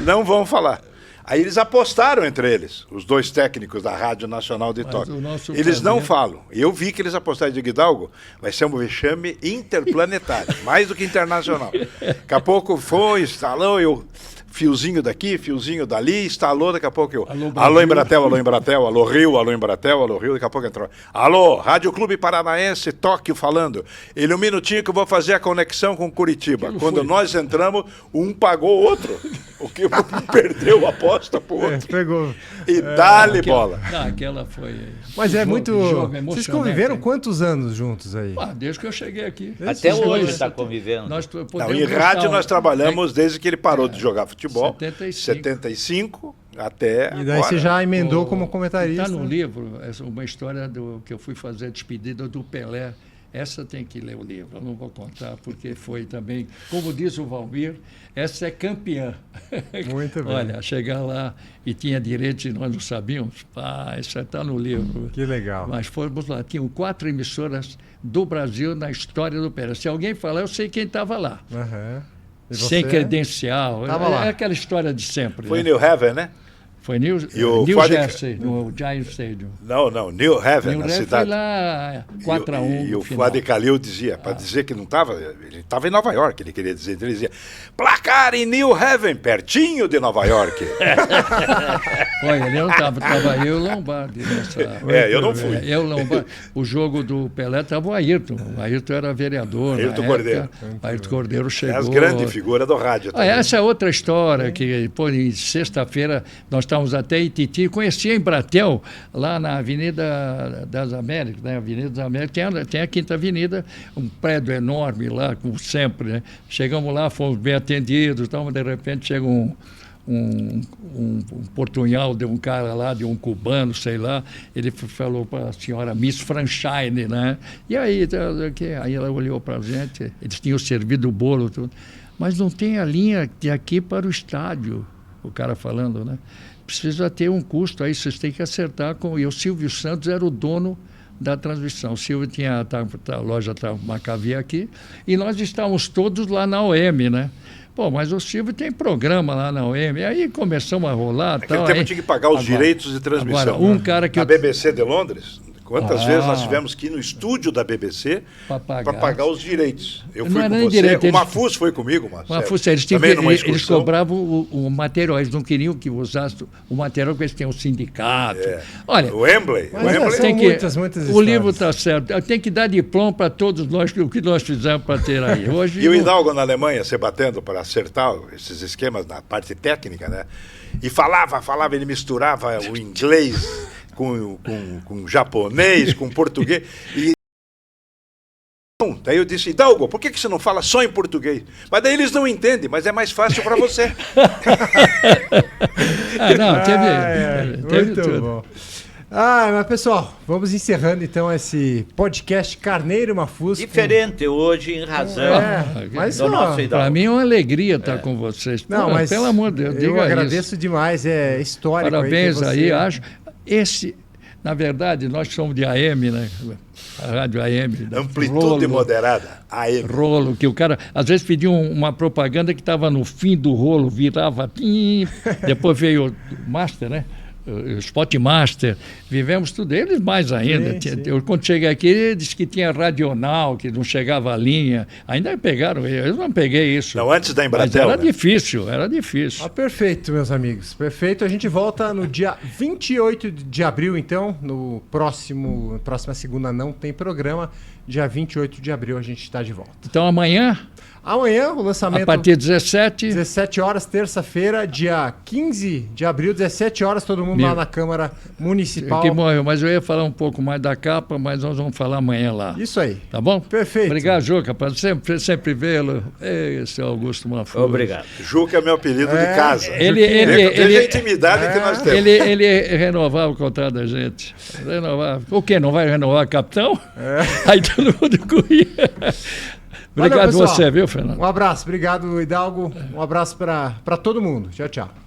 Não vão falar. Aí eles apostaram entre eles, os dois técnicos da Rádio Nacional de Tóquio. Eles não falam. Eu vi que eles apostaram de Hidalgo, vai ser um vexame interplanetário, mais do que internacional. Daqui a pouco foi, instalou, fiozinho daqui, fiozinho dali, instalou, daqui a pouco eu... Alô, Embratel, alô, Rio, daqui a pouco entrou. Alô, Rádio Clube Paranaense, Tóquio falando. Ele, um minutinho que eu vou fazer a conexão com Curitiba. Quando nós entramos, um pagou o outro. O que perdeu a aposta pro outro. Pegou. E dá-lhe bola. Aquela foi... Mas é muito... Vocês conviveram quantos anos juntos aí? Desde que eu cheguei aqui. Até hoje está convivendo. Em rádio nós trabalhamos desde que ele parou de jogar futebol. 75 até agora. E daí você já emendou como comentarista. Está no livro, uma história que eu fui fazer a despedida do Pelé. Essa tem que ler o livro, eu não vou contar, porque foi também, como diz o Valmir, essa é campeã. Muito bem. Olha, chegar lá e tinha direitos e nós não sabíamos, isso está no livro. Que legal. Mas fomos lá, tinham 4 emissoras do Brasil na história do Pelé. Se alguém falar, eu sei quem estava lá. Sem credencial. É aquela história de sempre. Foi em New Haven, né? Foi New Jersey, no Giant Stadium. Não, New Haven, na cidade. Foi lá 4-1. E o Fuad Khalil dizia, para dizer que não estava, ele estava em Nova York, ele queria dizer, ele dizia, placar em New Haven, pertinho de Nova York. Foi, ele não estava eu e o Lombardi. Eu não fui. O jogo do Pelé estava o Ayrton. O Ayrton era vereador. Ayrton Cordeiro. Ayrton Cordeiro chegou. É as grandes figuras do rádio. Essa é outra história, que em sexta-feira nós estávamos até em Ititi, conheci a Embratel lá na Avenida das Américas, né? Avenida das Américas, tem a Quinta Avenida, um prédio enorme lá, como sempre, né? Chegamos lá, fomos bem atendidos, então, de repente chega um portunhal de um cara lá, de um cubano, sei lá, ele falou para a senhora Miss Franchine, né? E aí ela olhou para a gente, eles tinham servido o bolo, tudo, mas não tem a linha de aqui para o estádio, o cara falando, né? Precisa ter um custo aí, vocês têm que acertar com... E o Silvio Santos era o dono da transmissão. O Silvio tinha a loja Macavia aqui, e nós estávamos todos lá na OM, né? Pô, mas o Silvio tem programa lá na OM. Aí começamos a rolar. Naquele tempo tinha que pagar os direitos de transmissão. Agora, um cara que... A BBC de Londres, quantas vezes nós tivemos que ir no estúdio da BBC para pagar os direitos? Eu fui com você, direito, o Mafuz foi comigo, Marcelo. Mafuz, eles cobravam o material, eles não queriam que usasse o material, porque eles têm um sindicato. Olha, o Wembley. Tem que, muitas o livro está certo. Tem que dar diploma para todos nós, o que nós fizemos para ter aí. Hoje, e o Hidalgo na Alemanha se batendo para acertar esses esquemas na parte técnica, né? E falava, ele misturava o inglês com japonês, com português. Daí eu disse, Hidalgo, por que você não fala só em português? Mas daí eles não entendem, mas é mais fácil para você. Teve muito tudo. bom. Mas pessoal, vamos encerrando então esse podcast Carneiro Mafuz. Diferente hoje, em razão mas do nosso Hidalgo. Para mim é uma alegria estar com vocês. Não, mas pelo amor de Deus, eu agradeço demais, é histórico. Parabéns aí, acho. Na verdade, nós somos de AM, né? A rádio AM. Amplitude moderada, AM. Rolo, que o cara às vezes pedia uma propaganda que estava no fim do rolo, virava. Depois veio o Master, né? O Spot Master, vivemos tudo, eles mais ainda. Sim. Eu, quando cheguei aqui, ele disse que tinha radional, que não chegava a linha. Ainda pegaram, eu não peguei isso. Não, antes da Embratel. Mas era difícil. Perfeito, meus amigos, perfeito. A gente volta no dia 28 de abril, então, próxima segunda não tem programa. Dia 28 de abril a gente está de volta. Então amanhã o lançamento... A partir de 17 horas, terça-feira, dia 15 de abril, 17 horas, todo mundo lá na Câmara Municipal. Mas eu ia falar um pouco mais da capa, mas nós vamos falar amanhã lá. Isso aí. Tá bom? Perfeito. Obrigado, Juca, para sempre vê-lo. Esse é Augusto Mafuz. Obrigado. Juca é meu apelido de casa. Ele a intimidade que nós temos. Ele renovava o contrato da gente. Renovava. O quê? Não vai renovar, capitão? Aí todo mundo corria. Obrigado. Valeu, você, viu, Fernando? Um abraço, obrigado, Hidalgo. Um abraço para todo mundo. Tchau, tchau.